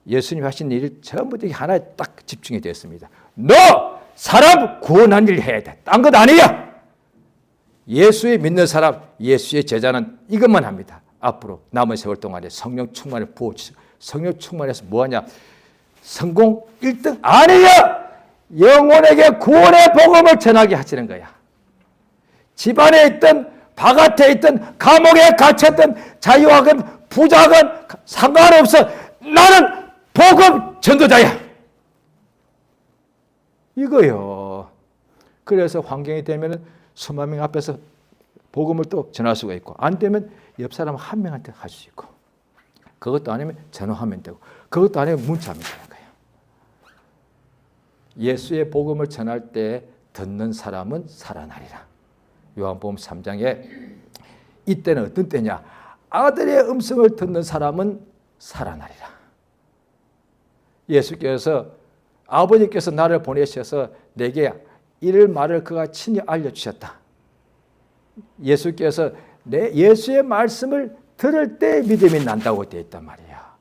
예수님이 하신 일이 전부 다 하나에 딱 집중이 되었습니다. 너 사람 구원한 일 해야 돼. 딴 것 아니야. 예수의 믿는 사람, 예수의 제자는 이것만 합니다. 앞으로 남은 세월 동안에 성령 충만을 부어주시고 성령 충만해서 뭐하냐? 성공 1등 아니야. 영혼에게 구원의 복음을 전하게 하시는 거야. 집안에 있든 바깥에 있든 감옥에 갇혔든 자유하건 부자건 상관없어. 나는 복음 전도자야. 이거요. 그래서 환경이 되면 수만 명 앞에서 복음을 또 전할 수가 있고, 안 되면 옆 사람 한 명한테 할 수 있고, 그것도 아니면 전화하면 되고, 그것도 아니면 문자하면 되는 거예요. 예수의 복음을 전할 때 듣는 사람은 살아나리라. 요한복음 3장에 이때는 어떤 때냐? 아들의 음성을 듣는 사람은 살아나리라. 예수께서 아버지께서 나를 보내셔서 내게 이를 말을 그가 친히 알려주셨다. 예수께서 예수의 말씀을 들을 때 믿음이 난다고 되어 있단 말이야.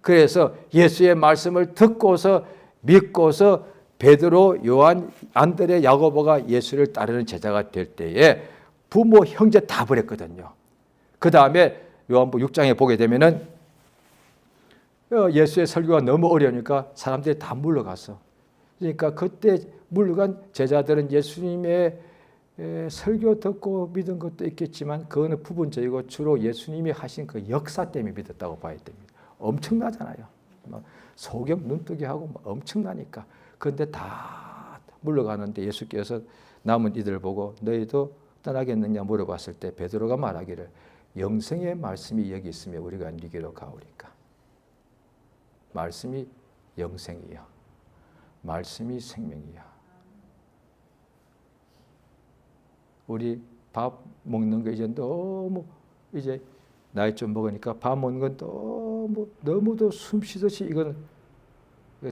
그래서 예수의 말씀을 듣고서 믿고서 베드로, 요한, 안드레, 야고보가 예수를 따르는 제자가 될 때에 부모, 형제 다 버렸거든요. 그 다음에 요한복음 6장에 보게 되면은 예수의 설교가 너무 어려우니까 사람들이 다 물러갔어. 그러니까 그때 물러간 제자들은 예수님의 설교 듣고 믿은 것도 있겠지만 그거는 부분적이고 주로 예수님이 하신 그 역사 때문에 믿었다고 봐야 됩니다. 엄청나잖아요. 소경 눈뜨기 하고 엄청나니까. 그런데 다 물러가는데 예수께서 남은 이들을 보고 너희도 떠나겠느냐 물어봤을 때 베드로가 말하기를 영생의 말씀이 여기 있으면 우리가 네게로 가오리까. 말씀이 영생이요. 말씀이 생명이요. 우리 밥 먹는 거 이제 너무 이제 나이 좀 먹으니까 밥 먹는 건 너무도 숨 쉬듯이 이건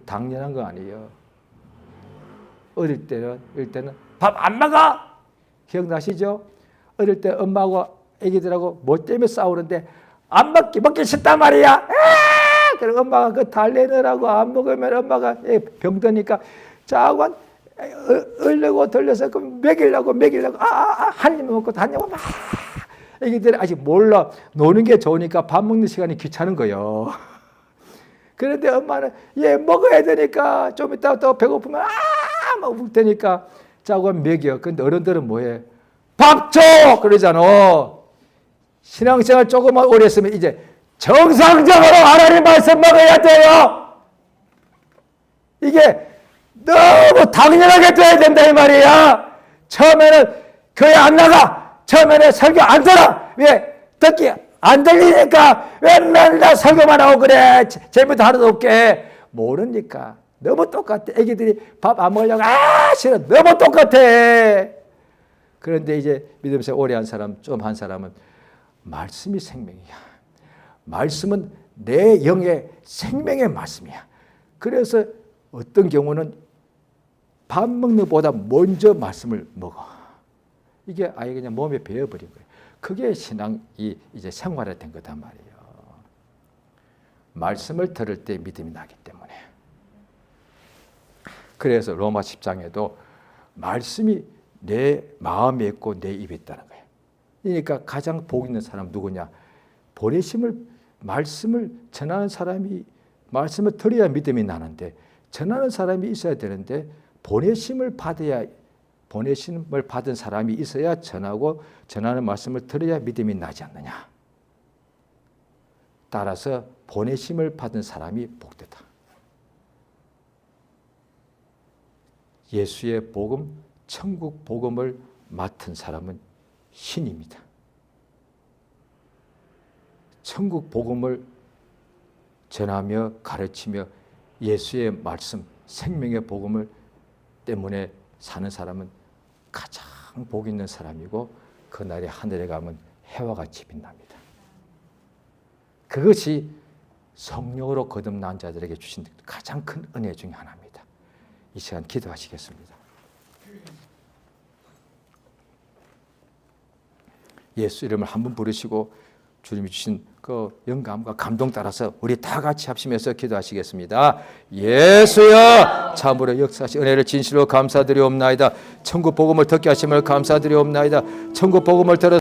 당연한 거 아니에요. 어릴 때는 밥 안 먹어! 기억나시죠? 어릴 때 엄마하고 애기들하고 뭐 때문에 싸우는데 안 먹기 싫단 말이야. 그리고 엄마가 그 달래느라고 안 먹으면 엄마가 병드니까 자관 얼려고 돌려서 먹이려고 한 입 먹고 한 입 막 애기들이 아직 몰라. 노는 게 좋으니까 밥 먹는 시간이 귀찮은 거예요. 그런데 엄마는 얘 먹어야 되니까 좀 이따 또 배고프면 막 울 테니까 자고 먹여. 근데 어른들은 뭐해? 밥 줘! 그러잖아. 신앙생활 조금만 오래 했으면 이제 정상적으로 하나님 말씀 먹어야 돼요. 이게 너무 당연하게 돼야 된다 이 말이야. 처음에는 교회 안 나가. 처음에는 설교 안 들어. 왜? 듣기 안 들리니까 왜 맨날 설교만 하고 그래. 재미도 하나도 없게. 모르니까. 너무 똑같아. 애기들이 밥 안 먹으려고 싫어. 너무 똑같아. 그런데 이제 믿으면서 오래 한 사람, 좀 한 사람은 말씀이 생명이야. 말씀은 내 영의 생명의 말씀이야. 그래서 어떤 경우는 밥 먹는 것보다 먼저 말씀을 먹어. 이게 아예 그냥 몸에 배어버린 거예요. 그게 신앙이 이제 생활화된 거단 말이에요. 말씀을 들을 때 믿음이 나기 때문에. 그래서 로마 10장에도 말씀이 내 마음에 있고 내 입에 있다는 거예요. 그러니까 가장 복 있는 사람 누구냐? 말씀을 전하는 사람이 말씀을 들어야 믿음이 나는데 전하는 사람이 있어야 되는데 보내심을 받은 사람이 있어야 전하고 전하는 말씀을 들어야 믿음이 나지 않느냐. 따라서 보내심을 받은 사람이 복되다. 예수의 복음, 천국 복음을 맡은 사람은 신입니다. 천국 복음을 전하며 가르치며 예수의 말씀, 생명의 복음을 때문에 사는 사람은 가장 복 있는 사람이고 그날이 하늘에 가면 해와 같이 빛납니다. 그것이 성령으로 거듭난 자들에게 주신 가장 큰 은혜 중에 하나입니다. 이 시간 기도하시겠습니다. 예수 이름을 한번 부르시고 주님이 주신 그 영감과 감동 따라서 우리 다 같이 합심해서 기도하시겠습니다. 예수여 참으로 역사하신 은혜를 진실로 감사드리옵나이다. 천국 복음을 듣게 하심을 감사드리옵나이다. 천국 복음을 들어